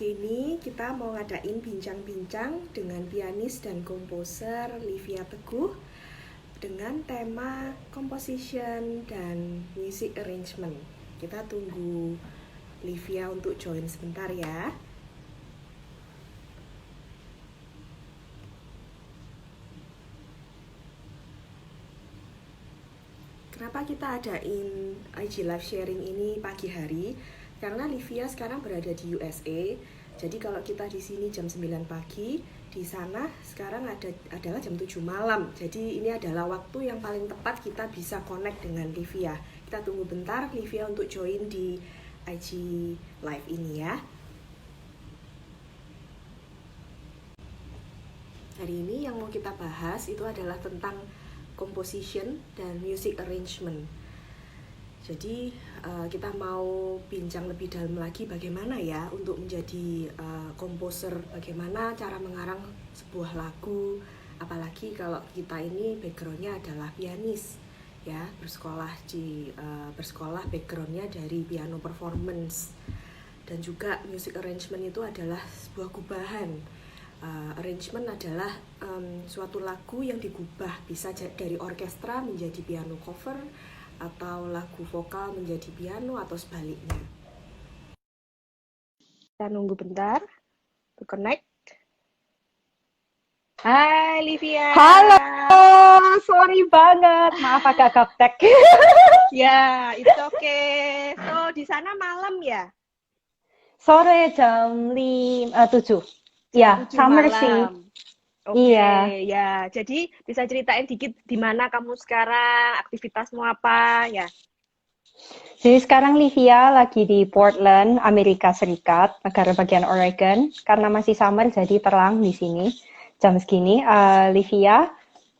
Pagi ini kita mau ngadain bincang-bincang dengan pianis dan komposer Livia Teguh dengan tema composition dan music arrangement. Kita tunggu Livia untuk join sebentar ya. Kenapa kita adain IG live sharing ini pagi hari? Karena Livia sekarang berada di USA. Jadi kalau kita di sini jam 9 pagi, di sana sekarang adalah jam 7 malam. Jadi ini adalah waktu yang paling tepat kita bisa connect dengan Livia. Kita tunggu bentar Livia untuk join di IG live ini ya. Hari ini yang mau kita bahas itu adalah tentang composition dan music arrangement. Jadi kita mau bincang lebih dalam lagi bagaimana ya untuk menjadi komposer, bagaimana cara mengarang sebuah lagu, apalagi kalau kita ini backgroundnya adalah pianis, ya bersekolah backgroundnya dari piano performance, dan juga music arrangement itu adalah sebuah gubahan. Arrangement adalah suatu lagu yang digubah, bisa dari orkestra menjadi piano cover atau lagu vokal menjadi piano atau sebaliknya. Kita nunggu bentar to connect. Hai Livia. Halo, sorry banget, maaf agak gaptek. Ya, it's okay. So di sana malam ya? Sore jam 7. Ya, summer malam. sih. Oke, Iya. ya. Jadi bisa ceritain dikit di mana kamu sekarang, aktivitasmu apa ya? Jadi sekarang Livia lagi di Portland, Amerika Serikat, negara bagian Oregon. Karena masih summer, jadi terang di sini. Jam segini, Livia,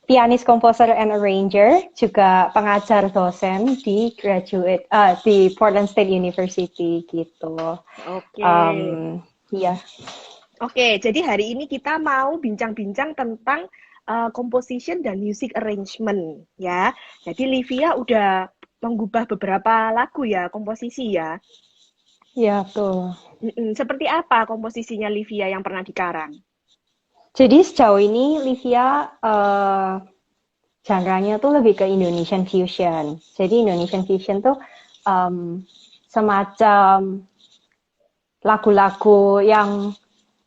pianis, komposer, and arranger, juga pengajar dosen di di Portland State University gitu. Oke. Iya. Oke, jadi hari ini kita mau bincang-bincang tentang composition dan music arrangement ya. Jadi Livia udah menggubah beberapa lagu ya, komposisi ya. Iya, betul. Seperti apa komposisinya Livia yang pernah dikarang? Jadi sejauh ini Livia genre-nya tuh lebih ke Indonesian fusion. Jadi Indonesian fusion tuh semacam lagu-lagu yang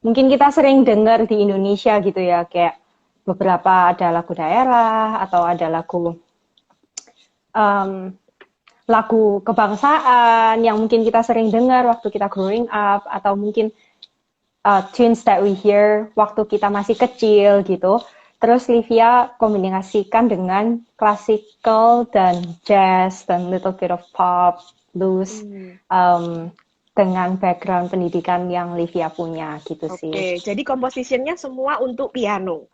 mungkin kita sering dengar di Indonesia gitu ya, kayak beberapa ada lagu daerah atau ada lagu kebangsaan yang mungkin kita sering dengar waktu kita growing up, atau mungkin tunes that we hear waktu kita masih kecil gitu. Terus Livia kombinasikan dengan classical dan jazz dan little bit of pop, blues, dengan background pendidikan yang Livia punya gitu sih. Oke, jadi compositionnya semua untuk piano?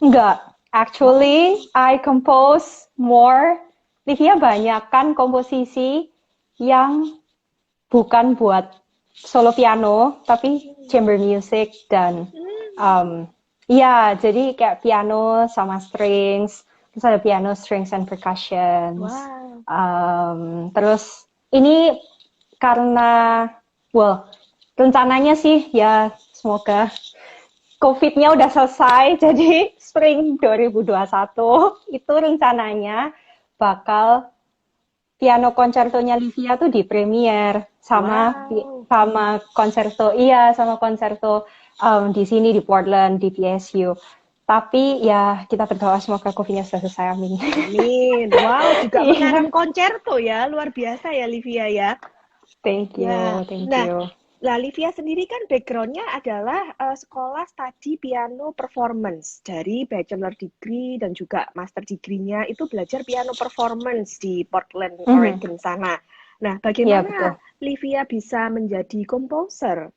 Enggak, actually I compose more. Livia banyak kan komposisi yang bukan buat solo piano, tapi chamber music dan iya, jadi kayak piano sama strings, terus ada piano, strings, and percussions. Wow. Terus ini karena, rencananya sih ya semoga COVID-nya udah selesai, jadi spring 2021 itu rencananya bakal piano concerto-nya Livia tuh di premier sama konserto di sini di Portland di PSU. Tapi ya kita berdoa semoga COVID-nya sudah selesai, amin. Amin. Wow, juga mengarang konserto ya, luar biasa ya Livia ya. Thank you, Ya. thank you. Nah, Livia sendiri kan background-nya adalah sekolah studi piano performance dari bachelor degree dan juga master degree-nya itu belajar piano performance di Portland, Oregon sana. Nah, bagaimana Livia bisa menjadi komposer?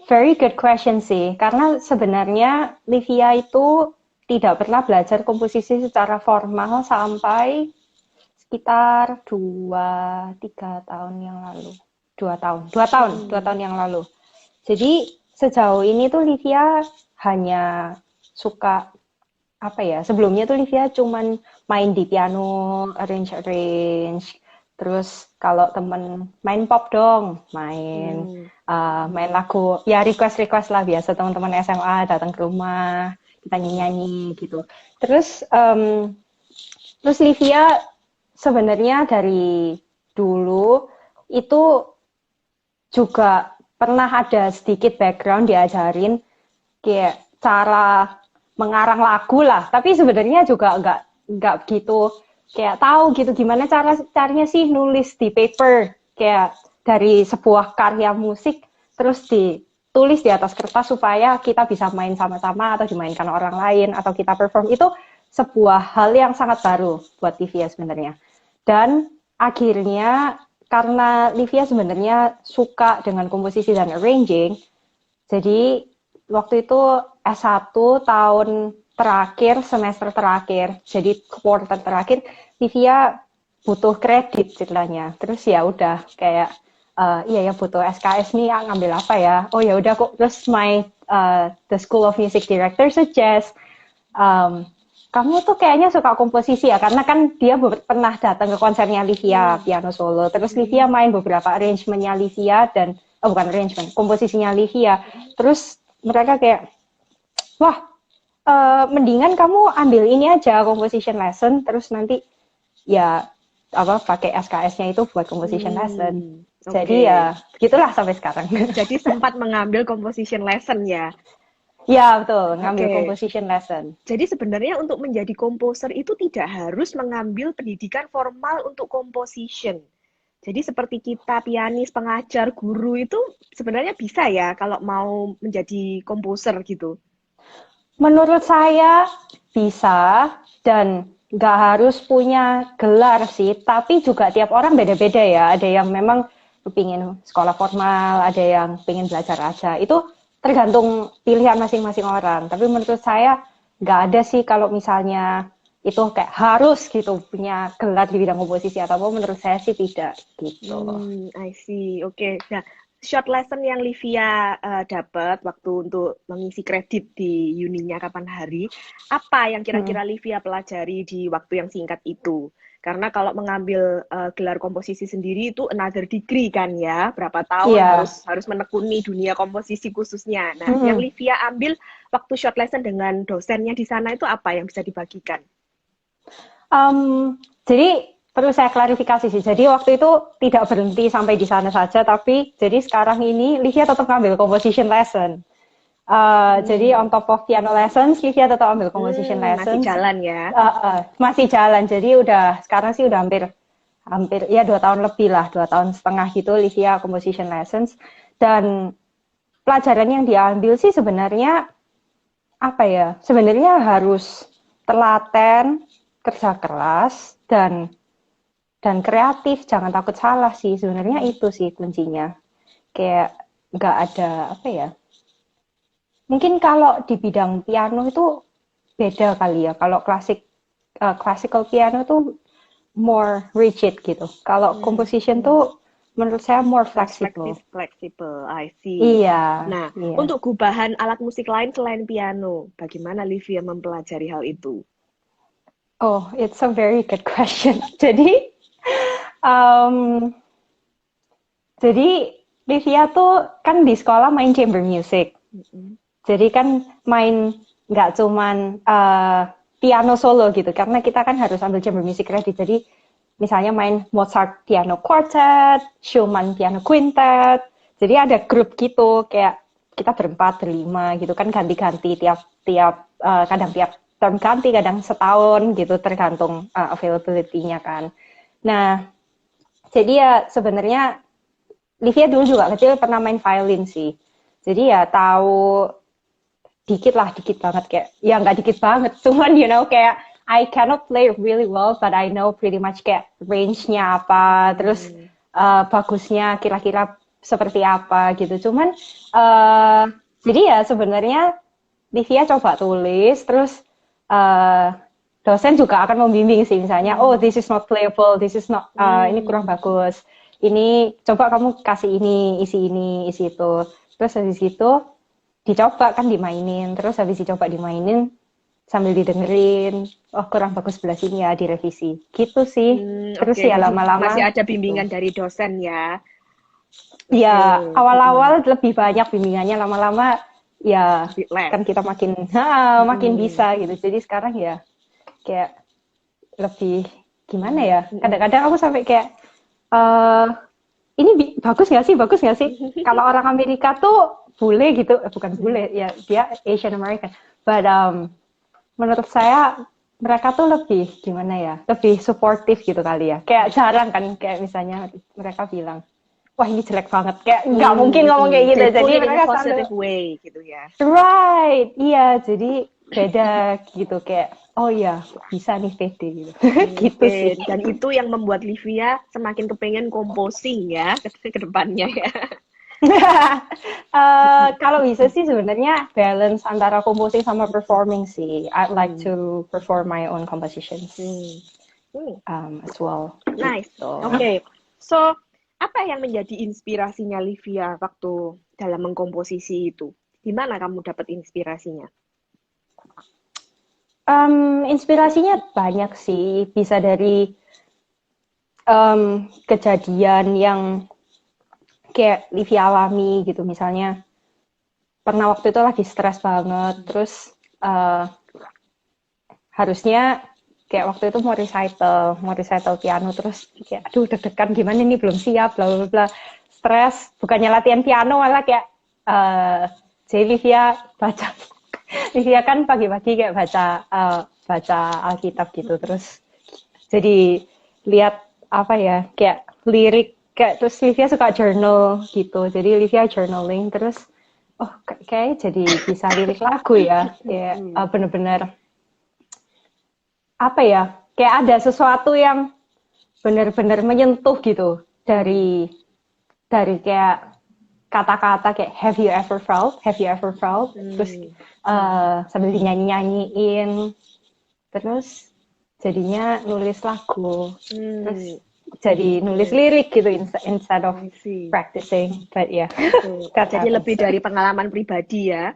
Very good question sih. Karena sebenarnya Livia itu tidak pernah belajar komposisi secara formal sampai sekitar 2-3 tahun yang lalu. 2 tahun yang lalu. Jadi sejauh ini tuh Livia hanya suka sebelumnya tuh Livia cuman main di piano, arrange, Terus kalau temen main pop dong, main lagu, ya request lah biasa teman-teman SMA datang ke rumah, kita nyanyi gitu. Terus Livia sebenarnya dari dulu itu juga pernah ada sedikit background diajarin kayak cara mengarang lagu lah, tapi sebenarnya juga nggak gitu kayak tahu gitu gimana caranya sih nulis di paper kayak dari sebuah karya musik terus ditulis di atas kertas supaya kita bisa main sama-sama atau dimainkan orang lain atau kita perform itu sebuah hal yang sangat baru buat Livia sebenarnya. Dan akhirnya karena Livia sebenarnya suka dengan komposisi dan arranging, jadi waktu itu S1 tahun terakhir, semester terakhir, jadi quarter terakhir, Livia butuh kredit ceritanya. Terus ya udah kayak iya ya butuh SKS nih, ngambil apa ya? Oh ya udah kok. Terus the School of Music Director suggest kamu tuh kayaknya suka komposisi ya, karena kan dia pernah datang ke konsernya Livia piano solo. Terus Livia main beberapa arrangementnya Livia dan bukan arrangement, komposisinya Livia. Terus mereka kayak, wah, mendingan kamu ambil ini aja composition lesson, terus nanti ya pakai SKS-nya itu buat composition lesson. Okay. Jadi ya gitulah sampai sekarang. Jadi sempat mengambil composition lesson ya. Ya betul, ngambil composition lesson. Jadi sebenarnya untuk menjadi komposer itu tidak harus mengambil pendidikan formal untuk composition. Jadi seperti kita pianis, pengajar, guru itu sebenarnya bisa ya kalau mau menjadi komposer gitu. Menurut saya bisa dan nggak harus punya gelar sih, tapi juga tiap orang beda-beda ya. Ada yang memang pengen sekolah formal, ada yang pengen belajar aja. Itu tergantung pilihan masing-masing orang. Tapi menurut saya nggak ada sih kalau misalnya itu kayak harus gitu punya gelar di bidang komposisi atau apa. Menurut saya sih tidak gitu. I see. Oke. Nah, short lesson yang Livia dapat waktu untuk mengisi kredit di uninya kapan hari, apa yang kira-kira Livia pelajari di waktu yang singkat itu? Karena kalau mengambil gelar komposisi sendiri itu another degree kan ya, berapa tahun harus menekuni dunia komposisi khususnya. Nah, yang Livia ambil waktu short lesson dengan dosennya di sana itu apa yang bisa dibagikan? Jadi perlu saya klarifikasi sih. Jadi waktu itu tidak berhenti sampai di sana saja, tapi jadi sekarang ini Livia tetap ngambil composition lesson. Jadi on top of piano lessons, Livia tetap ambil composition lessons. Masih jalan ya? Masih jalan. Jadi sekarang sih udah hampir ya 2 tahun lebih lah, 2 tahun setengah gitu Livia composition lessons. Dan pelajaran yang diambil sih sebenarnya apa ya? Sebenarnya harus telaten, kerja keras dan kreatif, jangan takut salah sih. Sebenarnya itu sih kuncinya. Kayak nggak ada apa ya? Mungkin kalau di bidang piano itu beda kali ya. Kalau classical piano tuh more rigid gitu. Kalau composition tuh menurut saya more flexible. Flexible, I see. Iya. Nah, untuk gubahan alat musik lain selain piano, bagaimana Livia mempelajari hal itu? Oh, it's a very good question. Jadi Livia tuh kan di sekolah main chamber music. Jadi kan main nggak cuman piano solo gitu, karena kita kan harus ambil chamber music credit. Jadi misalnya main Mozart piano quartet, Schumann piano quintet. Jadi ada grup gitu, kayak kita berempat, berlima gitu kan, ganti-ganti kadang tiap term ganti, kadang setahun gitu, tergantung availability-nya kan. Nah, jadi ya sebenarnya Livia dulu juga kecil pernah main violin sih. Jadi ya tahu dikit banget, kayak ya nggak dikit banget, cuman kayak I cannot play really well, but I know pretty much kayak range-nya apa, terus bagusnya kira-kira seperti apa gitu. Cuman jadi ya sebenarnya Livia coba tulis, terus dosen juga akan membimbing sih, misalnya oh this is not playable, this is not ini kurang bagus, ini coba kamu kasih ini, isi itu, terus habis itu dicoba kan dimainin, terus habis dicoba dimainin sambil didengerin, oh kurang bagus sebelah sini ya, direvisi. Gitu sih. Terus Oke, ya jadi lama-lama masih ada gitu. bimbingan dari dosen ya. Ya, Oke. awal-awal lebih banyak bimbingannya, lama-lama ya Lebih les. kan kita makin makin Mm-mm. bisa gitu. Jadi sekarang ya kayak lebih gimana ya? Mm-mm. Kadang-kadang aku sampai kayak eh ini bagus nggak sih? Bagus nggak sih? Kalau orang Amerika tuh bule gitu, bukan bule ya, dia Asian American. But menurut saya mereka tuh lebih gimana ya? Lebih suportif gitu kali ya. Kayak jarang kan kayak misalnya mereka bilang, wah ini jelek banget. Kayak nggak mungkin ngomong kayak gitu. They Jadi put it in a mereka selalu positive way gitu ya. right, iya. Jadi beda gitu kayak, oh ya bisa nih pede gitu. Gitu sih. Oke, dan itu yang membuat Livia semakin kepengen composing ya ke depannya ya. Kalau bisa sih sebenarnya balance antara composing sama performing sih. I'd like to perform my own compositions Hmm. as well. Nice. Gitu. Oke. So, apa yang menjadi inspirasinya Livia waktu dalam mengkomposisi itu? Di mana kamu dapat inspirasinya? Inspirasinya banyak sih. Bisa dari kejadian yang kayak Livia alami gitu. Misalnya pernah waktu itu lagi stres banget, terus harusnya kayak waktu itu mau recital piano, terus kayak aduh deg-degan gimana nih belum siap, bla bla bla, stres, bukannya latihan piano malah kayak jadi Livia baca Livia kan pagi-pagi kayak baca Alkitab gitu, terus jadi lihat apa ya kayak lirik kayak terus Livia suka journal gitu, jadi Livia journaling terus oh kayak jadi bisa lirik lagu ya kayak bener-bener apa ya kayak ada sesuatu yang benar-benar menyentuh gitu dari kayak kata-kata kayak have you ever felt terus sambil dinyanyi-nyanyiin terus jadinya nulis lagu terus jadi nulis lirik gitu instead of practicing but ya yeah, jadi lebih dari pengalaman pribadi ya.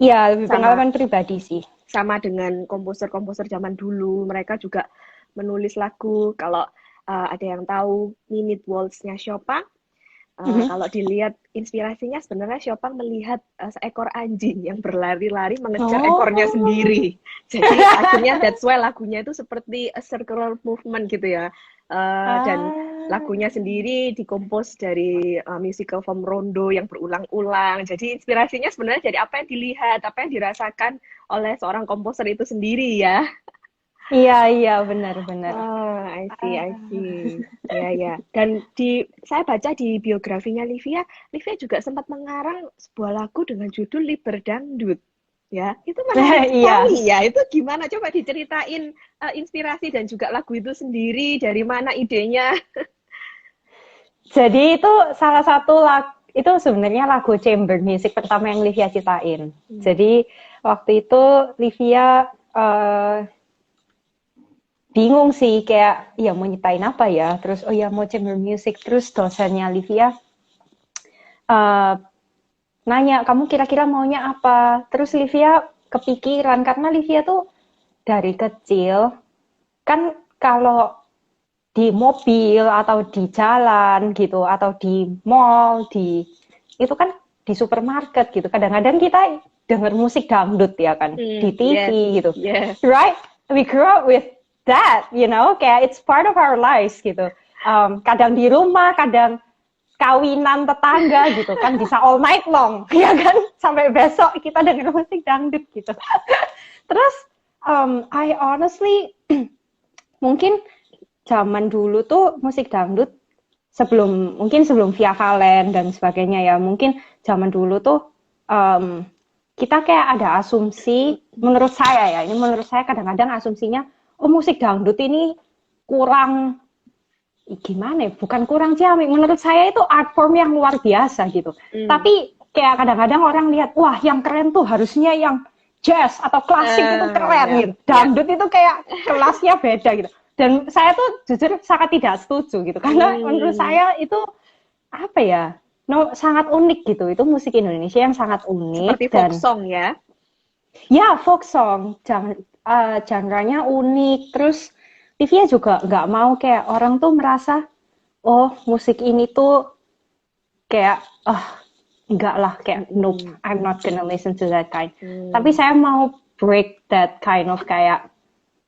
Iya, lebih pengalaman pribadi sih. Sama dengan komposer-komposer zaman dulu, mereka juga menulis lagu. Kalau ada yang tahu Minute Waltz-nya Chopin, kalau dilihat inspirasinya sebenarnya Chopin melihat seekor anjing yang berlari-lari mengejar ekornya sendiri. Jadi akhirnya that's why lagunya itu seperti a circular movement gitu ya. Dan lagunya sendiri dikompos dari musical form rondo yang berulang-ulang. Jadi inspirasinya sebenarnya dari apa yang dilihat, apa yang dirasakan oleh seorang komposer itu sendiri ya. Iya, benar-benar. I see. Ya. Dan saya baca di biografinya Livia juga sempat mengarang sebuah lagu dengan judul Liber Dangdut. Ya, itu menarik sekali ya. Itu gimana? Coba diceritain inspirasi dan juga lagu itu sendiri, dari mana idenya? Jadi itu salah satu lagu, itu sebenarnya lagu chamber music pertama yang Livia ciptain. Jadi waktu itu Livia bingung sih kayak ya mau nyetain apa ya, terus oh ya mau chamber music, terus dosennya Livia nanya kamu kira-kira maunya apa, terus Livia kepikiran karena Livia tuh dari kecil kan kalau di mobil atau di jalan gitu atau di mall itu kan di supermarket gitu kadang-kadang kita denger musik dangdut ya kan di TV gitu right, we grew up with that, kayak it's part of our lives gitu. Kadang di rumah, kadang kawinan tetangga gitu kan bisa all night long, ya kan sampai besok kita denger musik dangdut gitu. Terus I honestly mungkin zaman dulu tuh musik dangdut sebelum Via Valen dan sebagainya ya, mungkin zaman dulu tuh kita kayak ada asumsi, menurut saya kadang-kadang asumsinya oh musik dangdut ini kurang gimana ya, bukan kurang ciamik, menurut saya itu art form yang luar biasa gitu. Tapi kayak kadang-kadang orang lihat, wah yang keren tuh harusnya yang jazz atau klasik itu keren gitu. Dangdut itu kayak kelasnya beda gitu. Dan saya tuh jujur sangat tidak setuju gitu, karena menurut saya itu apa ya, sangat unik gitu. Itu musik Indonesia yang sangat unik. Seperti folk song ya? Ya, folk song, genre-nya unik. Terus Livia juga nggak mau kayak orang tuh merasa, oh musik ini tuh kayak, enggak lah, kayak nope, Mm-mm. I'm not gonna listen to that kind. Tapi Hmm. saya mau break that kind of kayak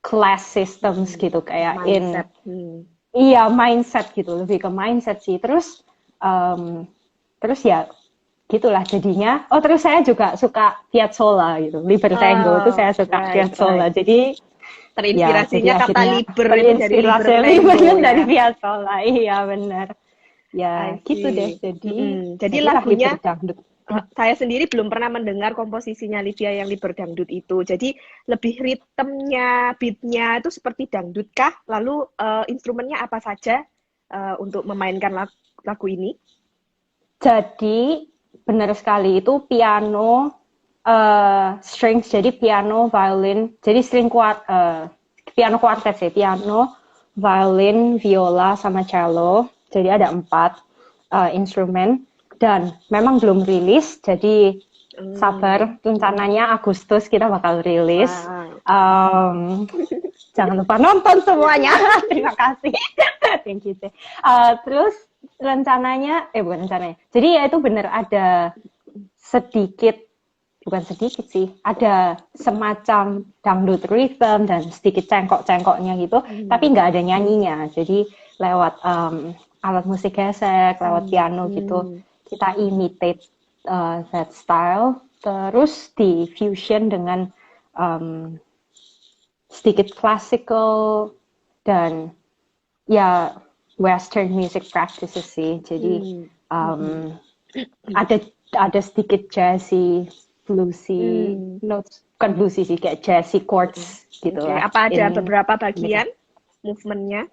class systems Mm-mm. gitu, kayak Mindset. Hmm. iya mindset gitu, lebih ke mindset sih. Um, terus ya gitulah jadinya. Oh terus saya juga suka Piazzolla gitu, Libertango itu Oh, saya suka right, right. Piazzolla. Jadi ya, Terinspirasinya jadi kata akhirnya liber itu dari liber terinspirasi tango dari ya. Piazzolla. Iya benar. Ya I gitu deh. see. Mm-mm. Jadi Jadilah lagunya Liberdangdut. saya sendiri belum pernah mendengar komposisinya Livia yang liber dangdut itu. Jadi lebih ritmenya, beatnya itu seperti dangdut kah? Lalu instrumennya apa saja untuk memainkan lagu ini? Jadi benar sekali itu piano, strings. Jadi piano, violin. Jadi piano quartet sih. Piano, violin, viola, sama cello. Jadi ada 4 instrumen. Dan memang belum rilis. Jadi Hmm. sabar. Rencananya Agustus kita bakal rilis. Wow. Jangan lupa nonton semuanya. Terima kasih. Thank you, Teh. Terus bukan rencananya. Jadi ya itu benar ada sedikit, bukan sedikit sih, ada semacam dangdut rhythm dan sedikit cengkok-cengkoknya gitu, tapi Hmm. nggak ada nyanyinya. Jadi lewat alat musik gesek, lewat Hmm. piano gitu, Hmm. kita imitate that style, terus di fusion dengan um, sedikit classical dan ya Western music practices sih. Jadi Hmm. um, ada ada sedikit jazzy, bluesy, Hmm. notes bukan bluesy sih, kayak jazzy chords Oke, gitulah. apa ada In beberapa bagian movementnya?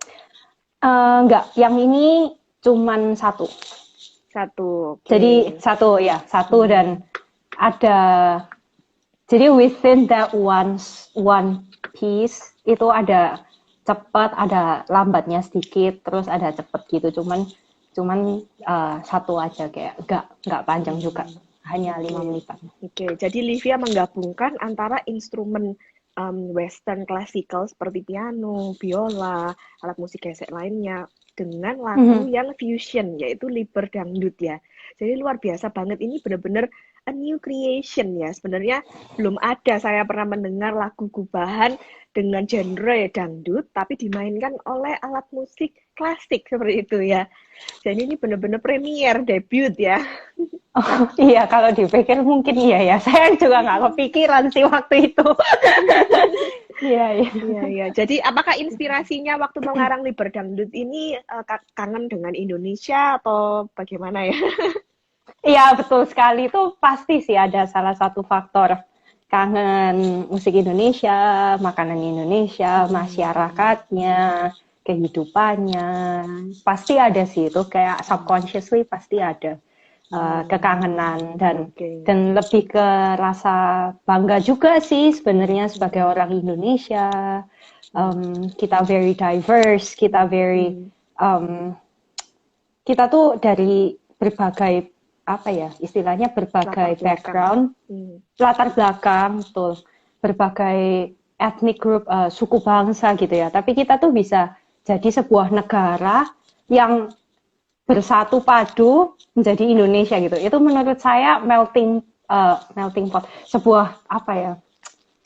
enggak, yang ini cuman satu. Satu, oke. Jadi satu Hmm. dan ada. Jadi within that one piece itu ada cepat, ada lambatnya sedikit, terus ada cepet gitu. Cuman satu aja kayak nggak panjang juga, hanya 5 Oke, menitan. oke. Jadi Livia menggabungkan antara instrumen Western classical seperti piano, biola, alat musik gesek lainnya dengan lagu Mhm. yang fusion yaitu liber dangdut ya. Jadi luar biasa banget ini benar-benar a new creation ya. Sebenarnya belum ada saya pernah mendengar lagu gubahan dengan genre dangdut tapi dimainkan oleh alat musik klasik seperti itu ya. Jadi ini benar-benar premier debut ya. Oh, iya kalau dipikir mungkin iya ya. Saya juga nggak kepikiran sih waktu itu. Iya, iya. Iya, iya. Jadi apakah inspirasinya waktu mengarang Liber Dangdut ini kangen dengan Indonesia atau bagaimana ya? Iya, betul sekali. Itu pasti sih ada salah satu faktor. Kangen musik Indonesia, makanan Indonesia, masyarakatnya, kehidupannya. Pasti ada sih itu, kayak subconsciously pasti ada kekangenan Oke. dan lebih ke rasa bangga juga sih sebenarnya sebagai orang Indonesia. Kita very diverse, um, kita tuh dari berbagai apa ya istilahnya Latar berbagai belakang. background, latar belakang, betul, berbagai ethnic group, suku bangsa gitu ya. Tapi kita tuh bisa jadi sebuah negara yang bersatu padu menjadi Indonesia gitu. Itu menurut saya melting pot, sebuah apa ya,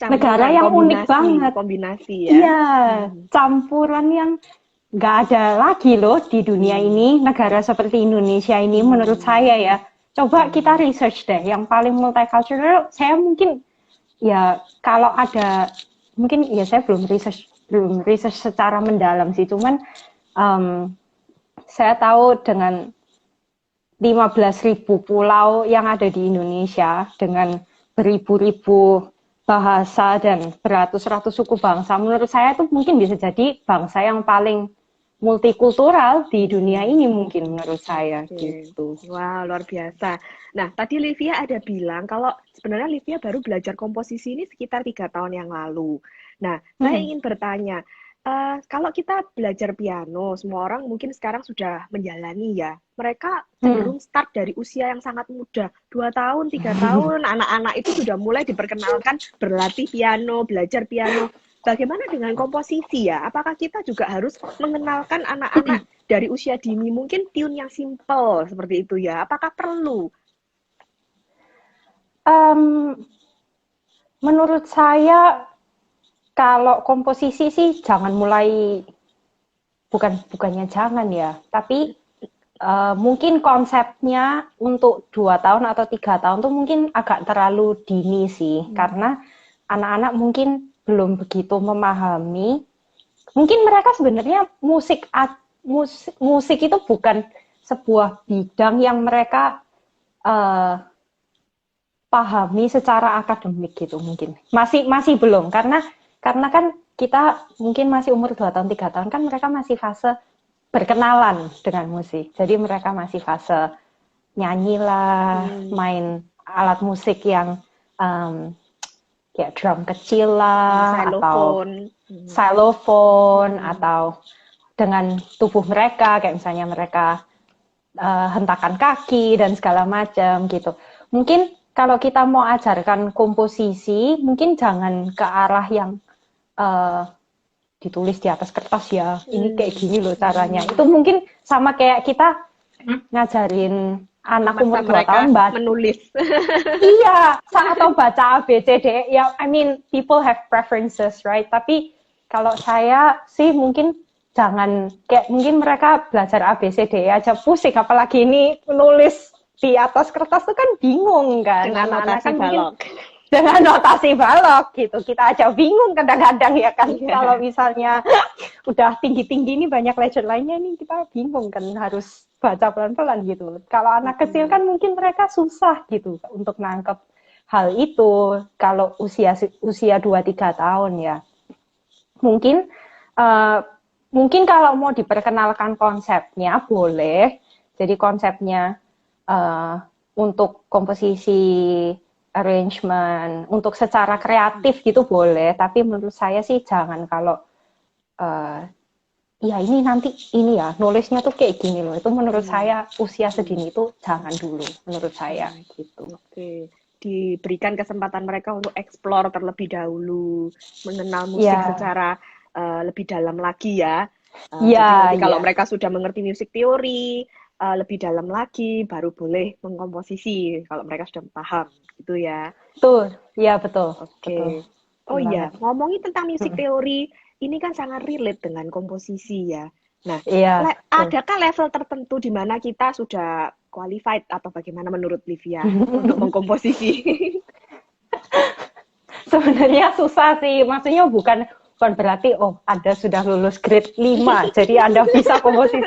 negara Campuran, yang unik kombinasi, banget. kombinasi ya. Iya, campuran yang nggak ada lagi loh di dunia ini, negara seperti Indonesia ini menurut saya ya. Coba kita research deh, yang paling multicultural, saya mungkin ya kalau ada, mungkin ya saya belum research secara mendalam sih, cuman saya tahu dengan 15.000 pulau yang ada di Indonesia dengan beribu-ribu bahasa dan beratus-ratus suku bangsa, menurut saya itu mungkin bisa jadi bangsa yang paling multikultural di dunia ini mungkin menurut saya gitu. Wah, luar biasa. Nah, tadi Livia ada bilang kalau sebenarnya Livia baru belajar komposisi ini sekitar 3 tahun yang lalu. Nah, saya ingin bertanya, Kalau kita belajar piano, semua orang mungkin sekarang sudah menjalani ya. Mereka Hmm. cenderung start dari usia yang sangat muda, 2 tahun, 3 tahun, anak-anak itu sudah mulai diperkenalkan berlatih piano, belajar piano. Bagaimana dengan komposisi ya? Apakah kita juga harus mengenalkan anak-anak dari usia dini mungkin tune yang simple seperti itu ya? Apakah perlu? Em, Menurut saya kalau komposisi sih jangan mulai, bukannya jangan ya, tapi mungkin konsepnya untuk 2 tahun atau 3 tahun tuh mungkin agak terlalu dini sih, karena anak-anak mungkin belum begitu memahami. Mungkin mereka sebenarnya musik itu bukan sebuah bidang yang mereka eh, pahami secara akademik gitu, mungkin masih belum, karena kan kita mungkin masih umur 2 tahun 3 tahun, kan mereka masih fase berkenalan dengan musik, jadi mereka masih fase nyanyi lah, main alat musik yang um, kayak drum kecil lah, atau Xylophone. xylophone, atau dengan tubuh mereka kayak misalnya mereka hentakan kaki dan segala macam gitu. Mungkin kalau kita mau ajarkan komposisi, mungkin jangan ke arah yang uh, ditulis di atas kertas ya. Ini kayak gini loh caranya. Itu mungkin sama kayak kita ngajarin anak Memaksa umur 2 mereka tahun baca. menulis. Iya, atau baca A, B, C, D. Ya, I mean, people have preferences, right? Tapi kalau saya sih mungkin jangan, kayak mungkin mereka belajar A, B, C, D aja pusing, apalagi ini menulis di atas kertas tuh kan bingung kan. Dengan Anak-anak notasi kan mungkin balok. dengan notasi balok gitu. Kita aja bingung kadang-kadang ya kan. Kalau misalnya udah tinggi-tinggi ini banyak legend lainnya nih, kita bingung kan harus baca pelan-pelan gitu. Kalau anak kecil kan mungkin mereka susah gitu untuk nangkep hal itu kalau usia 2-3 tahun ya. Mungkin uh, mungkin kalau mau diperkenalkan konsepnya boleh. Jadi konsepnya uh, untuk komposisi, arrangement, untuk secara kreatif gitu boleh. Tapi menurut saya sih jangan kalau uh, ya ini nanti ini ya nulisnya tuh kayak gini loh. Itu menurut saya usia segini itu jangan dulu menurut saya gitu. Oke, diberikan kesempatan mereka untuk explore terlebih dahulu, mengenal musik Ya, secara lebih dalam lagi ya. Jadi ya, nanti kalau ya. mereka sudah mengerti musik teori lebih dalam lagi, baru boleh mengkomposisi kalau mereka sudah paham, gitu ya. Betul. Ya, betul. Betul. Oke. Oh Betul iya, banget. ngomongin tentang musik teori, ini kan sangat relate dengan komposisi ya. Nah, Iya, betul. adakah level tertentu di mana kita sudah qualified atau bagaimana menurut Livia untuk mengkomposisi? Sebenarnya susah sih. Maksudnya bukan berarti oh Anda sudah lulus grade 5 jadi Anda bisa komposisi.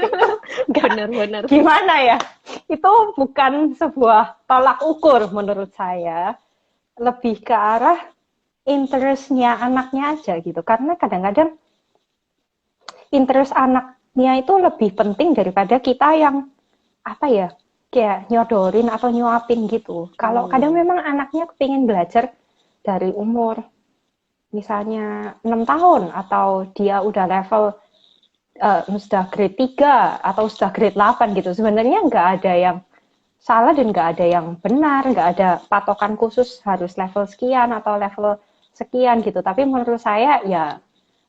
Benar-benar. Gimana ya? Itu bukan sebuah tolak ukur menurut saya. Lebih ke arah interestnya anaknya aja gitu. Karena kadang-kadang interest anaknya itu lebih penting daripada kita yang apa ya, kayak nyodorin atau nyuapin gitu. Kalau kadang memang anaknya kepingin belajar dari umur misalnya 6 tahun atau dia udah level sudah grade 3 atau sudah grade 8 gitu. Sebenarnya nggak ada yang salah dan nggak ada yang benar, nggak ada patokan khusus harus level sekian atau level sekian gitu. Tapi menurut saya ya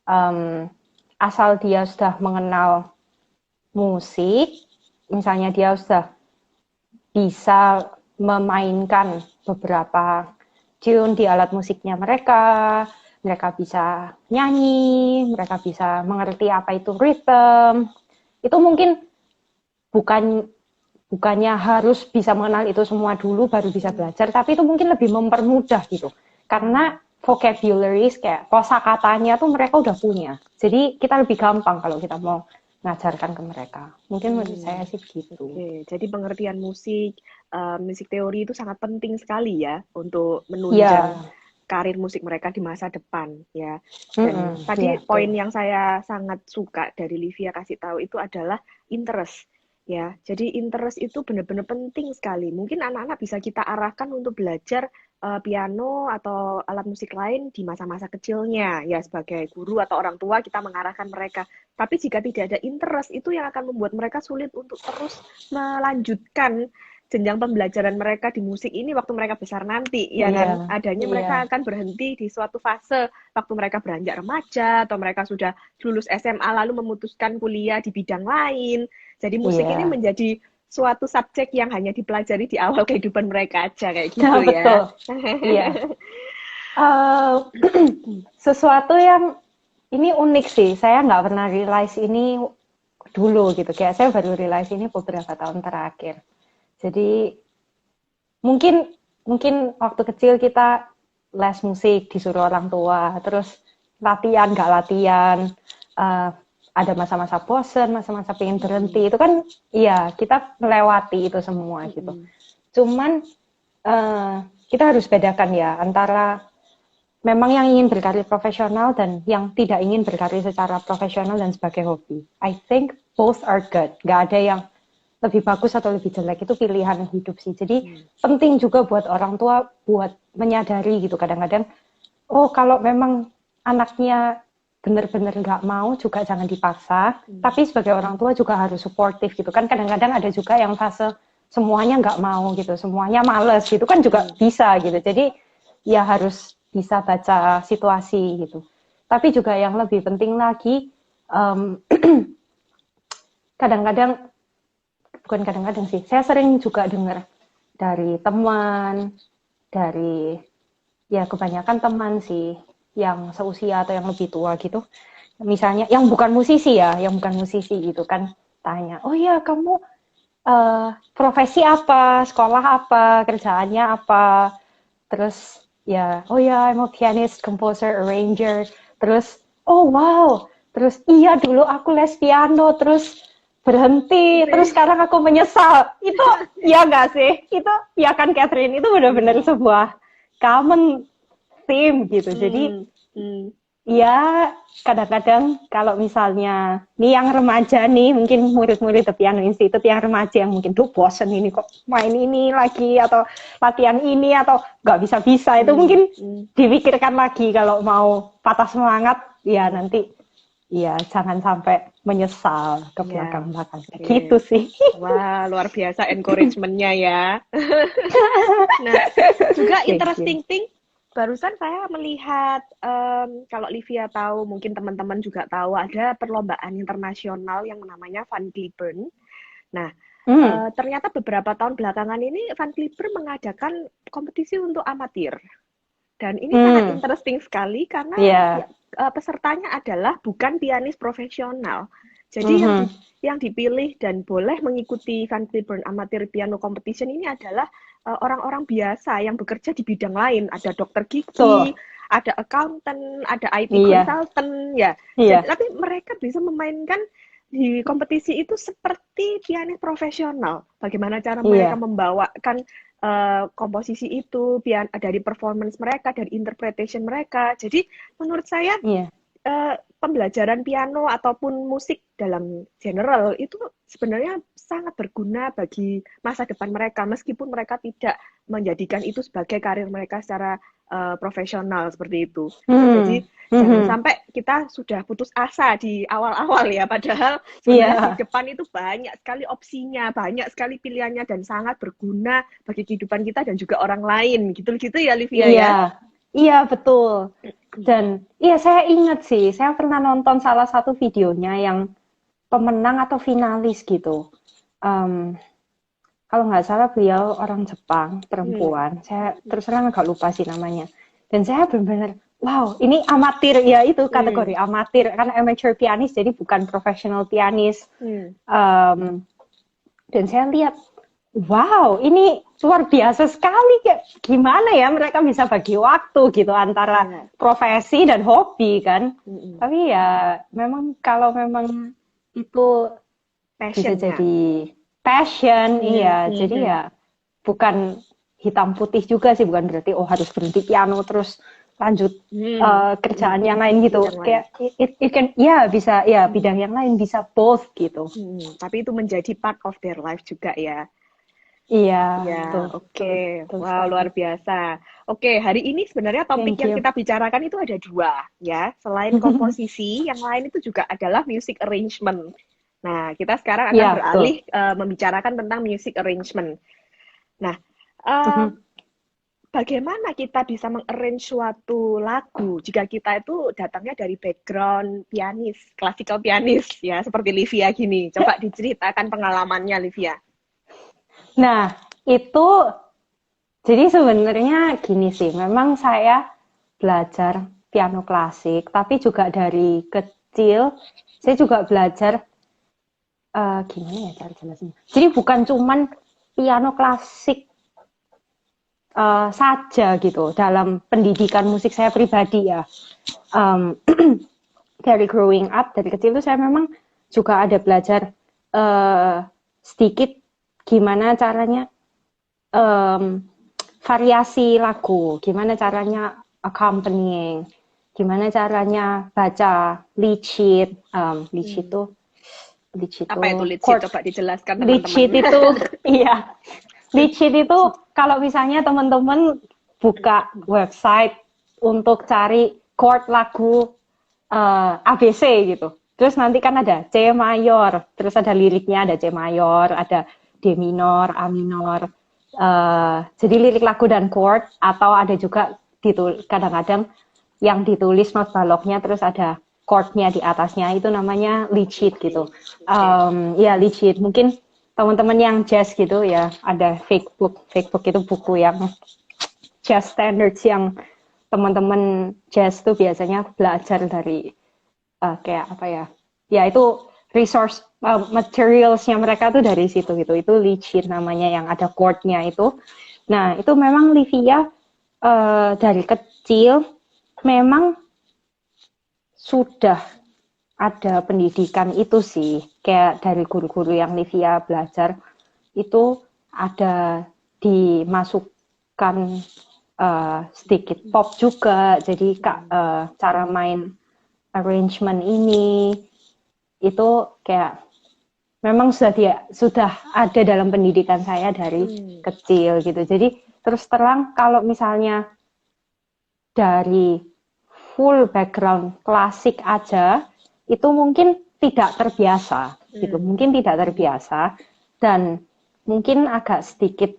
um, asal dia sudah mengenal musik, misalnya dia sudah bisa memainkan beberapa tune di alat musiknya mereka, mereka bisa nyanyi, mereka bisa mengerti apa itu rhythm. Itu mungkin bukannya harus bisa mengenal itu semua dulu baru bisa belajar, tapi itu mungkin lebih mempermudah gitu. Karena vocabularies kayak kosakatanya tuh mereka udah punya. Jadi kita lebih gampang kalau kita mau ngajarkan ke mereka. Mungkin menurut saya sih begitu. Oke, jadi pengertian musik, musik teori itu sangat penting sekali ya untuk menunjang Iya. karir musik mereka di masa depan ya. Dan tadi Iya, poin betul. yang saya sangat suka dari Livia kasih tahu itu adalah interest ya. Jadi interest itu benar-benar penting sekali. Mungkin anak-anak bisa kita arahkan untuk belajar piano atau alat musik lain di masa-masa kecilnya, ya sebagai guru atau orang tua kita mengarahkan mereka. Tapi jika tidak ada interest, itu yang akan membuat mereka sulit untuk terus melanjutkan jenjang pembelajaran mereka di musik ini waktu mereka besar nanti, ya kan? Adanya mereka akan berhenti di suatu fase waktu mereka beranjak remaja atau mereka sudah lulus SMA lalu memutuskan kuliah di bidang lain. Jadi musik ini menjadi suatu subjek yang hanya dipelajari di awal kehidupan mereka aja kayak gitu ya. Betul. Iya. Sesuatu yang ini unik sih. Saya nggak pernah realize ini dulu gitu. Kayak saya baru realize ini beberapa tahun terakhir. Jadi mungkin waktu kecil kita les musik disuruh orang tua, terus latihan nggak latihan. Ada masa-masa bosen, masa-masa pengen berhenti, itu kan iya kita melewati itu semua gitu. Cuman kita harus bedakan ya antara memang yang ingin berkarir profesional dan yang tidak ingin berkarir secara profesional dan sebagai hobi. I think both are good. Gak ada yang lebih bagus atau lebih jelek, itu pilihan hidup sih. Jadi penting juga buat orang tua buat menyadari gitu kadang-kadang, oh kalau memang anaknya benar-benar nggak mau juga jangan dipaksa, tapi sebagai orang tua juga harus suportif gitu kan. Kadang-kadang ada juga yang fase semuanya nggak mau gitu, semuanya males gitu kan juga bisa gitu. Jadi ya harus bisa baca situasi gitu. Tapi juga yang lebih penting lagi, kadang-kadang, bukan kadang-kadang sih, saya sering juga dengar dari teman, dari ya kebanyakan teman sih, yang seusia atau yang lebih tua gitu, misalnya yang bukan musisi gitu kan, tanya, oh ya kamu profesi apa, sekolah apa, kerjaannya apa, terus ya, oh ya I'm a pianist, composer, arranger, terus oh wow, terus iya dulu aku les piano, terus berhenti, terus sekarang aku menyesal, itu ya nggak sih, itu ya kan Catherine, itu benar-benar sebuah common theme gitu. Jadi ya kadang-kadang kalau misalnya nih yang remaja nih, mungkin murid-murid The Piano Institute yang remaja yang mungkin tuh bosen ini kok main ini lagi atau latihan ini atau nggak bisa-bisa, itu mungkin dipikirkan lagi kalau mau patah semangat ya nanti ya jangan sampai menyesal ke belakang-belakang gitu sih. Wah, luar biasa encouragement-nya ya. Nah, juga interesting thing, barusan saya melihat, kalau Livia tahu, mungkin teman-teman juga tahu, ada perlombaan internasional yang namanya Van Cliburn. Nah, ternyata beberapa tahun belakangan ini Van Cliburn mengadakan kompetisi untuk amatir. Dan ini sangat interesting sekali karena pesertanya adalah bukan pianis profesional. Jadi yang dipilih dan boleh mengikuti Van Cliburn Amateur Piano Competition ini adalah orang-orang biasa yang bekerja di bidang lain. Ada dokter gigi, ada accountant, ada IT consultant, ya. Tapi mereka bisa memainkan di kompetisi itu seperti pianis profesional. Bagaimana cara mereka membawakan komposisi itu, dari performance mereka, dari interpretation mereka. Jadi menurut saya pembelajaran piano ataupun musik dalam general itu sebenarnya sangat berguna bagi masa depan mereka, meskipun mereka tidak menjadikan itu sebagai karir mereka secara profesional seperti itu. Jadi jangan sampai kita sudah putus asa di awal-awal ya, padahal sebenarnya di depan itu banyak sekali opsinya, banyak sekali pilihannya, dan sangat berguna bagi kehidupan kita dan juga orang lain. Gitu-gitu ya, Livia ya? Iya, betul. Dan saya ingat sih, saya pernah nonton salah satu videonya yang pemenang atau finalis gitu. Kalau nggak salah beliau orang Jepang, perempuan. Saya terus terang agak lupa sih namanya. Dan saya benar-benar, wow, ini amatir, ya itu kategori amatir. Kan amateur pianis, jadi bukan professional pianis. Dan saya lihat, wow, ini luar biasa sekali. Kayak gimana ya mereka bisa bagi waktu gitu antara profesi dan hobi kan. Tapi ya memang kalau memang itu bisa jadi passion, jadi ya bukan hitam putih juga sih, bukan berarti harus berhenti piano terus lanjut kerjaan yang lain gitu. Kayak it can bisa bidang yang lain, bisa both gitu. Tapi itu menjadi part of their life juga ya. Iya, oke. Wow, luar biasa. Oke, hari ini sebenarnya topik Thank yang you. kita bicarakan itu ada dua, ya. Selain komposisi, yang lain itu juga adalah music arrangement. Nah, kita sekarang akan Ya, betul. beralih membicarakan tentang music arrangement. Nah, eh, bagaimana kita bisa mengarrange suatu lagu jika kita itu datangnya dari background pianis, classical pianis, ya, seperti Livia gini. Coba diceritakan pengalamannya, Livia. Nah, itu jadi sebenarnya gini sih, memang saya belajar piano klasik, tapi juga dari kecil saya juga belajar gimana ya cara jelasin. Jadi bukan cuman piano klasik saja gitu dalam pendidikan musik saya pribadi ya. Um, dari growing up dari kecil itu saya memang juga ada belajar sedikit gimana caranya variasi lagu, gimana caranya accompanying, gimana caranya baca lead sheet, lead sheet itu Apa itu lead sheet? chord. Coba dijelaskan Lead sheet teman-teman. itu iya. Lead sheet itu kalau misalnya teman-teman buka website untuk cari chord lagu ABC gitu. Terus nanti kan ada C mayor, terus ada liriknya, ada C mayor, ada D minor, A minor. Jadi lirik lagu dan chord, atau ada juga kadang-kadang yang ditulis not baloknya, terus ada chordnya di atasnya, itu namanya lead sheet gitu. Ya lead sheet. Mungkin teman-teman yang jazz gitu ya, ada fake book. Fake book itu buku yang jazz standards yang teman-teman jazz tuh biasanya belajar dari kayak apa ya? Ya itu resource materialsnya mereka tuh dari situ gitu. Itu lead sheet namanya yang ada chordnya itu. Nah itu memang Livia dari kecil memang sudah ada pendidikan itu sih. Kayak dari guru-guru yang Livia belajar itu ada dimasukkan sedikit pop juga. Jadi cara main arrangement ini itu kayak memang sudah ada dalam pendidikan saya dari kecil gitu. Jadi terus terang kalau misalnya dari full background klasik aja itu mungkin tidak terbiasa gitu. Mungkin tidak terbiasa dan mungkin agak sedikit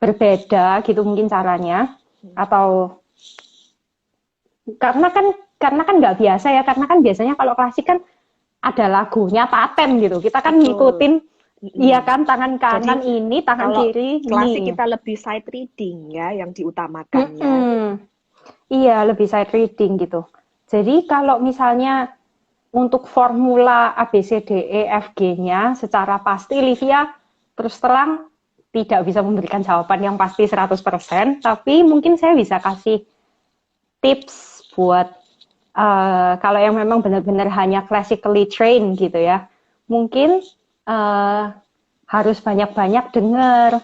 berbeda gitu mungkin caranya, atau karena kan nggak biasa ya, karena kan biasanya kalau klasik kan ada lagunya paten gitu, kita kan ngikutin iya kan, tangan kanan Jadi, ini, tangan kalau kiri klasik ini. kita lebih side reading ya, yang diutamakan ya. Iya, lebih side reading gitu. Jadi kalau misalnya untuk formula A, B, C, D, E, F, G-nya secara pasti Livia terus terang tidak bisa memberikan jawaban yang pasti 100%, tapi mungkin saya bisa kasih tips buat kalau yang memang benar-benar hanya classically trained gitu ya. Mungkin harus banyak-banyak dengar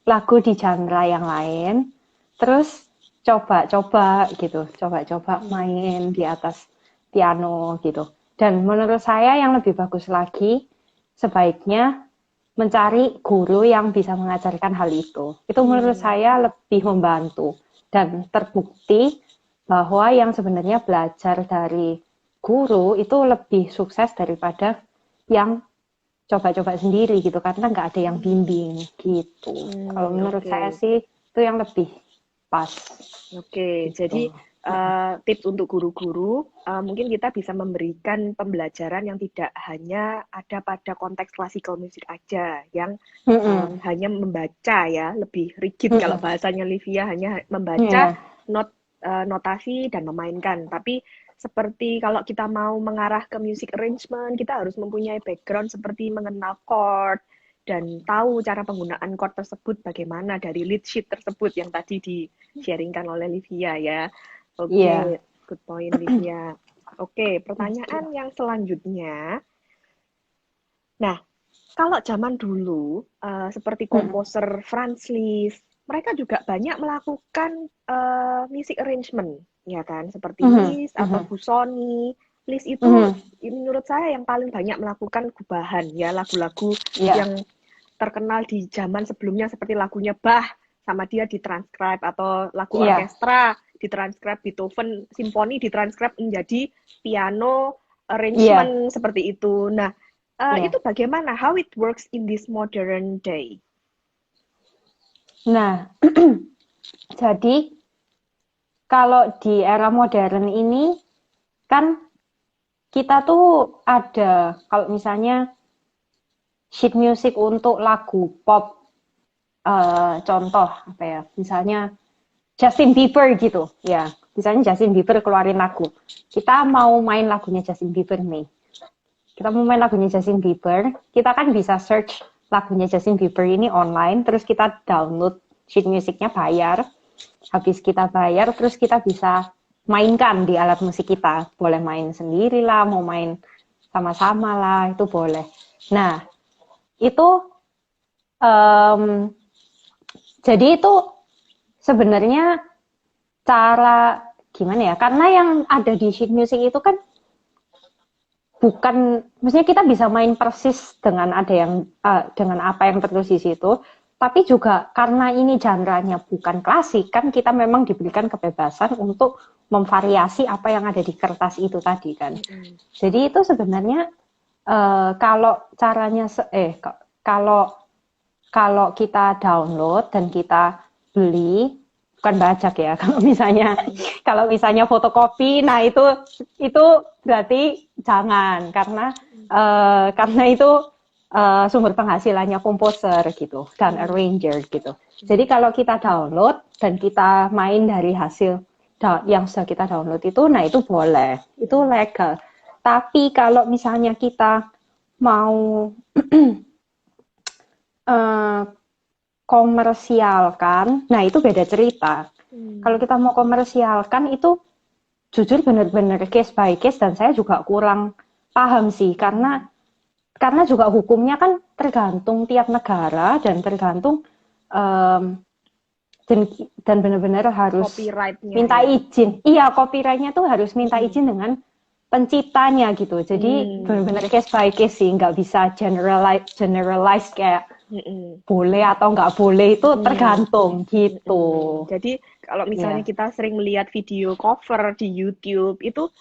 lagu di genre yang lain. Terus coba-coba gitu, coba-coba main di atas piano gitu. Dan menurut saya yang lebih bagus lagi, sebaiknya mencari guru yang bisa mengajarkan hal itu. Itu menurut saya lebih membantu. Dan terbukti bahwa yang sebenarnya belajar dari guru itu lebih sukses daripada yang coba-coba sendiri gitu, karena nggak ada yang bimbing gitu. Kalau menurut saya sih itu yang lebih pas. Oke, Gitu. jadi tips untuk guru-guru, mungkin kita bisa memberikan pembelajaran yang tidak hanya ada pada konteks classical music aja, yang hanya membaca ya, lebih rigid kalau bahasanya Livia, hanya membaca notasi dan memainkan. Tapi seperti kalau kita mau mengarah ke music arrangement, kita harus mempunyai background seperti mengenal chord, dan tahu cara penggunaan chord tersebut bagaimana dari lead sheet tersebut yang tadi di-sharingkan oleh Livia ya. Oke, good point Livia. Oke, pertanyaan yang selanjutnya. Nah, kalau zaman dulu, seperti komposer Franz Liszt, mereka juga banyak melakukan music arrangement, ya kan? Seperti Liszt atau Busoni. Liszt itu menurut saya yang paling banyak melakukan gubahan, ya, lagu-lagu yang terkenal di zaman sebelumnya seperti lagunya Bach sama dia ditranskrip, atau lagu Iya, orkestra ditranskrip, Beethoven simfoni ditranskrip menjadi piano iya, arrangement seperti itu. Nah, iya. itu bagaimana how it works in this modern day? Nah, jadi kalau di era modern ini kan kita tuh ada, kalau misalnya sheet music untuk lagu pop, contoh apa ya, misalnya Justin Bieber gitu, ya. Misalnya Justin Bieber keluarin lagu, kita mau main lagunya Justin Bieber nih. Kita mau main lagunya Justin Bieber, kita kan bisa search lagunya Justin Bieber ini online, terus kita download sheet musicnya bayar. Habis kita bayar, terus kita bisa mainkan di alat musik kita. Boleh main sendiri lah, mau main sama-sama lah, itu boleh. Nah, itu um, jadi itu sebenarnya cara gimana ya? Karena yang ada di sheet music itu kan bukan, maksudnya kita bisa main persis dengan ada yang dengan apa yang tertulis di situ, tapi juga karena ini genre-nya bukan klasik, kan kita memang diberikan kebebasan untuk memvariasi apa yang ada di kertas itu tadi kan. Jadi itu sebenarnya kalau caranya kalau kalau kita download dan kita beli, bukan bajak ya, kalau misalnya fotokopi, nah itu berarti jangan, karena itu sumber penghasilannya komposer gitu dan arranger gitu. Jadi kalau kita download dan kita main dari hasil yang sudah kita download itu, nah itu boleh, itu legal. Tapi kalau misalnya kita mau komersialkan, nah itu beda cerita. Kalau kita mau komersialkan itu jujur benar-benar case by case, dan saya juga kurang paham sih, karena juga hukumnya kan tergantung tiap negara dan tergantung dan benar-benar harus minta izin. Iya, copyrightnya tuh harus minta izin dengan penciptanya gitu. Jadi benar-benar case by case sih, nggak bisa generalize kayak boleh atau nggak boleh, itu tergantung gitu. Jadi kalau misalnya kita sering melihat video cover di YouTube itu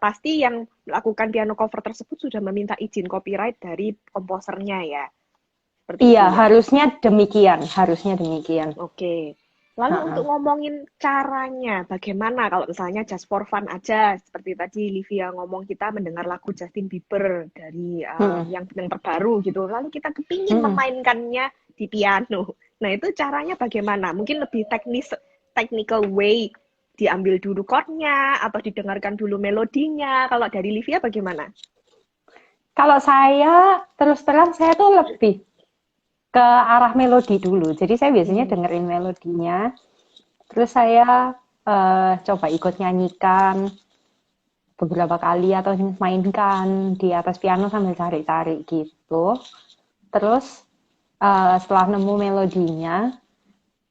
pasti yang melakukan piano cover tersebut sudah meminta izin copyright dari komposernya ya. Seperti iya, itu, ya? harusnya demikian. Oke. Lalu untuk ngomongin caranya, bagaimana kalau misalnya just for fun aja, seperti tadi Livia ngomong, kita mendengar lagu Justin Bieber dari yang terbaru gitu, lalu kita kepingin memainkannya di piano. Nah itu caranya bagaimana? Mungkin lebih technical way, diambil dulu chordnya atau didengarkan dulu melodinya. Kalau dari Livia bagaimana? Kalau saya terus terang saya tuh lebih ke arah melodi dulu. Jadi saya biasanya dengerin melodinya, terus saya coba ikut nyanyikan beberapa kali atau mainkan di atas piano sambil cari-cari gitu. Terus setelah nemu melodinya,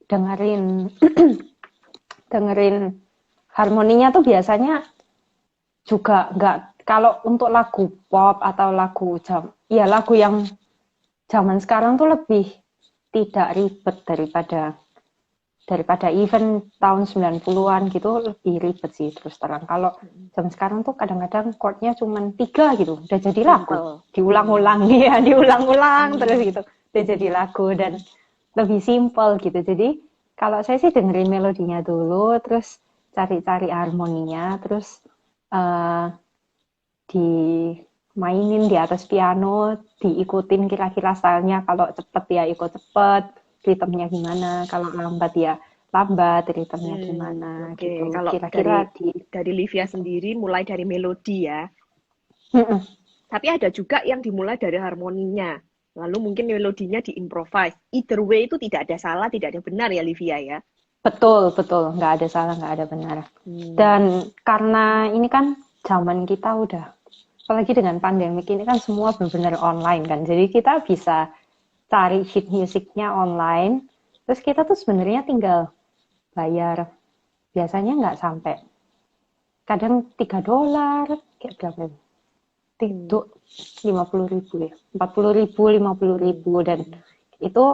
dengerin dengerin harmoninya tuh biasanya juga nggak, kalau untuk lagu pop atau lagu yang zaman sekarang tuh lebih tidak ribet daripada event tahun 90-an gitu, lebih ribet sih terus terang. Kalau zaman sekarang tuh kadang-kadang chordnya cuma 3 gitu, udah jadi lagu. Diulang-ulang ya, diulang-ulang terus gitu, udah jadi lagu dan lebih simple gitu. Jadi kalau saya sih dengerin melodinya dulu, terus cari-cari harmoninya, terus dimainin di atas piano, diikutin kira-kira stylenya. Kalau cepet ya ikut cepet, ritmenya gimana. Kalau lambat ya lambat, ritmenya gimana gitu. Kalau Kira-kira dari Livia sendiri mulai dari melodi ya. Tapi ada juga yang dimulai dari harmoninya. Lalu mungkin melodinya diimprovise. Either way itu tidak ada salah, tidak ada benar ya Livia ya. Betul. Nggak ada salah, nggak ada benar. Dan karena ini kan zaman kita udah, apalagi dengan pandemik ini kan semua benar-benar online kan. Jadi kita bisa cari sheet musiknya online. Terus kita tuh sebenarnya tinggal bayar. Biasanya nggak sampai. Kadang $3, kayak berapa? Itu 50.000 ya, 40.000, 50.000, dan itu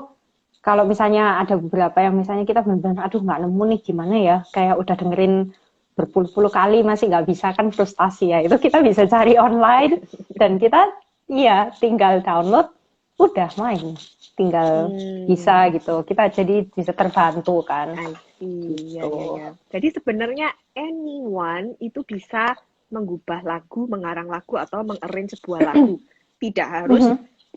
kalau misalnya ada beberapa yang misalnya kita benar-benar aduh nggak nemu nih gimana ya, kayak udah dengerin berpuluh-puluh kali masih nggak bisa, kan frustasi ya, itu kita bisa cari online dan kita iya tinggal download udah main, tinggal bisa gitu, kita jadi bisa terbantu kan. I see. Ya, Gitu. ya. Jadi sebenarnya anyone itu bisa mengubah lagu, mengarang lagu, atau mengarrange sebuah lagu. Tidak harus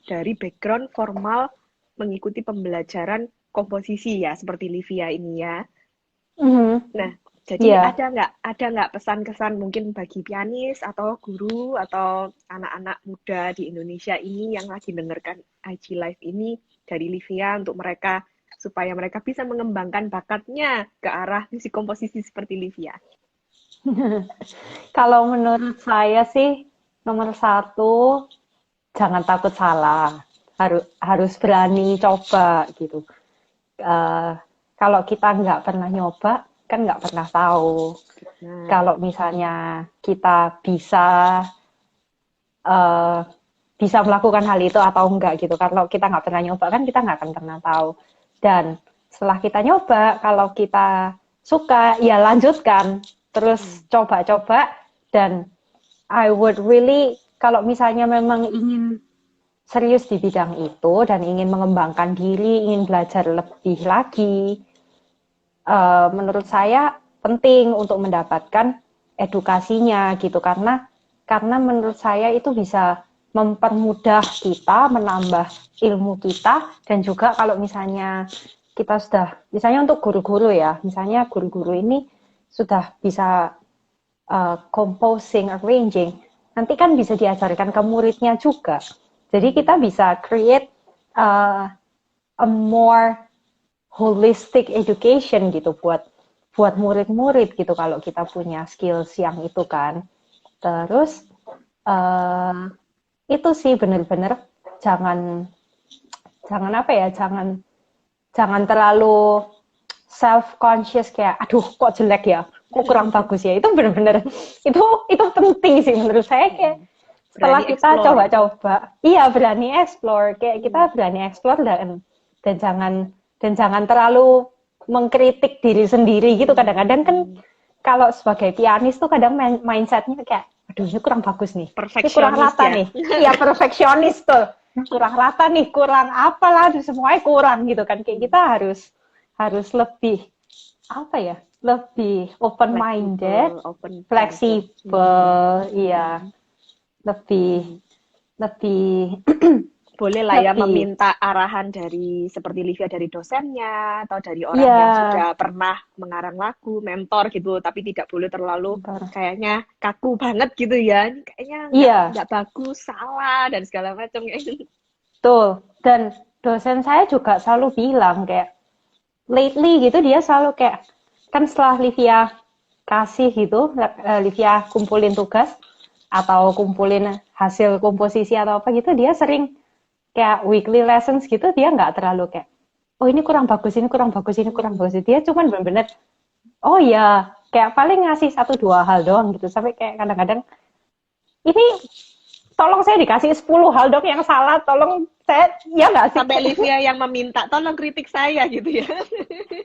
dari background formal mengikuti pembelajaran komposisi ya, seperti Livia ini ya. Nah, jadi Iya. ada nggak pesan-kesan mungkin bagi pianis atau guru atau anak-anak muda di Indonesia ini yang lagi dengarkan IG Live ini dari Livia untuk mereka supaya mereka bisa mengembangkan bakatnya ke arah musik komposisi seperti Livia? Kalau menurut saya sih nomor satu, jangan takut salah, harus berani coba gitu. Kalau kita nggak pernah nyoba, kan nggak pernah tahu. Nah, Kalau misalnya kita uh, bisa melakukan hal itu atau enggak gitu. Kalau kita nggak pernah nyoba, kan kita nggak akan pernah tahu. Dan setelah kita nyoba, kalau kita suka, ya lanjutkan. Terus coba-coba, dan I would really, kalau misalnya memang ingin serius di bidang itu dan ingin mengembangkan diri, ingin belajar lebih lagi, menurut saya penting untuk mendapatkan edukasinya gitu, karena menurut saya itu bisa mempermudah kita, menambah ilmu kita, dan juga kalau misalnya kita sudah, misalnya untuk guru-guru ya, misalnya guru-guru ini sudah bisa composing, arranging, nanti kan bisa diajarkan ke muridnya juga. Jadi kita bisa create a more holistic education gitu buat murid-murid gitu kalau kita punya skills yang itu kan. Terus itu sih benar-benar jangan apa ya, jangan terlalu self conscious kayak aduh kok jelek ya, kok kurang bagus ya. Itu benar-benar itu penting sih menurut saya, kayak setelah berani kita explore. coba-coba, iya berani explore, kayak kita berani explore dan jangan terlalu mengkritik diri sendiri gitu. Kadang-kadang kan kalau sebagai pianis tuh kadang mindsetnya kayak aduh ini kurang bagus nih, ini kurang rata ya? nih, iya perfeksionis tuh, kurang rata nih, kurang apalah, semuanya kurang gitu kan. Kayak kita harus lebih apa ya, lebih open minded, fleksibel, iya, lebih boleh lah ya lebih meminta arahan dari seperti Livia dari dosennya atau dari orang yang sudah pernah mengarang lagu, mentor gitu, tapi tidak boleh terlalu kayaknya kaku banget gitu ya. Ini kayaknya nggak bagus, salah dan segala macam kayak gitu. Betul. Dan dosen saya juga selalu bilang kayak lately gitu, dia selalu kayak kan setelah Livia kasih gitu, Livia kumpulin tugas atau kumpulin hasil komposisi atau apa gitu, dia sering kayak weekly lessons gitu, dia nggak terlalu kayak oh ini kurang bagus, ini kurang bagus, ini kurang bagus. Dia cuman bener-bener oh ya, kayak paling ngasih 1-2 hal doang gitu, sampai kayak kadang-kadang ini tolong saya dikasih 10 hal dong yang salah, tolong saya, ya nggak sih? Sampai Livia yang meminta tolong kritik saya gitu ya.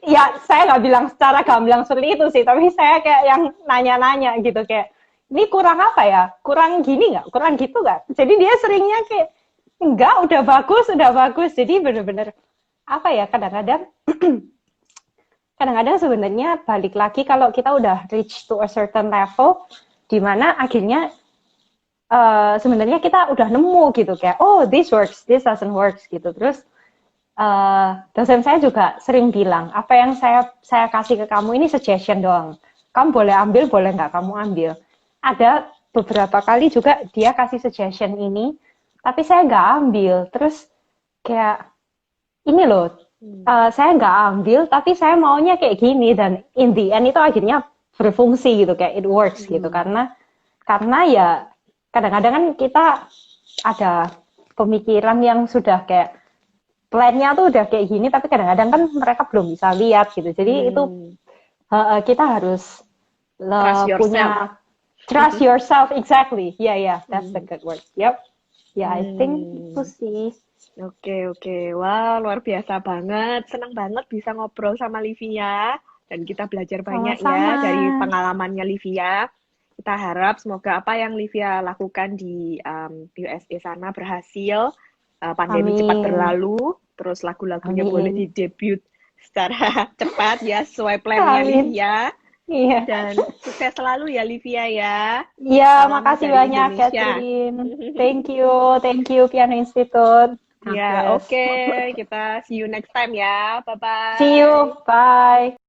Ya saya nggak bilang secara gamblang seperti itu sih, tapi saya kayak yang nanya-nanya gitu, kayak ini kurang apa ya, kurang gini nggak, kurang gitu nggak. Jadi dia seringnya kayak enggak, udah bagus. Jadi bener-bener apa ya, kadang-kadang sebenarnya balik lagi kalau kita udah reach to a certain level, di mana akhirnya sebenarnya kita udah nemu gitu, kayak oh this works, this doesn't works gitu. Terus dosen saya juga sering bilang, apa yang saya kasih ke kamu ini suggestion doang, kamu boleh ambil, boleh nggak kamu ambil. Ada beberapa kali juga dia kasih suggestion ini, tapi saya nggak ambil. Terus kayak ini loh, saya nggak ambil, tapi saya maunya kayak gini, dan in the end itu akhirnya berfungsi gitu, kayak it works gitu, karena ya kadang-kadang kan kita ada pemikiran yang sudah kayak plan-nya tuh udah kayak gini, tapi kadang-kadang kan mereka belum bisa lihat gitu. Jadi itu kita harus punya Trust yourself, exactly. Yeah, that's the good word. Yep. Yeah, I think itu sih. Oke. Wah, luar biasa banget. Senang banget bisa ngobrol sama Livia. Dan kita belajar banyak Sama-sama. ya dari pengalamannya Livia. Kita harap semoga apa yang Livia lakukan di USA sana berhasil. Pandemi Amin. cepat berlalu. Terus lagu-lagunya Amin. boleh didebut secara cepat ya, sesuai plannya Amin. Livia. Iya. Dan sukses selalu ya Livia ya. Iya, Salam makasih dari banyak Indonesia. Catherine. Thank you Piano Institute. Ya, Yes. oke. Kita see you next time ya. Bye-bye. See you. Bye.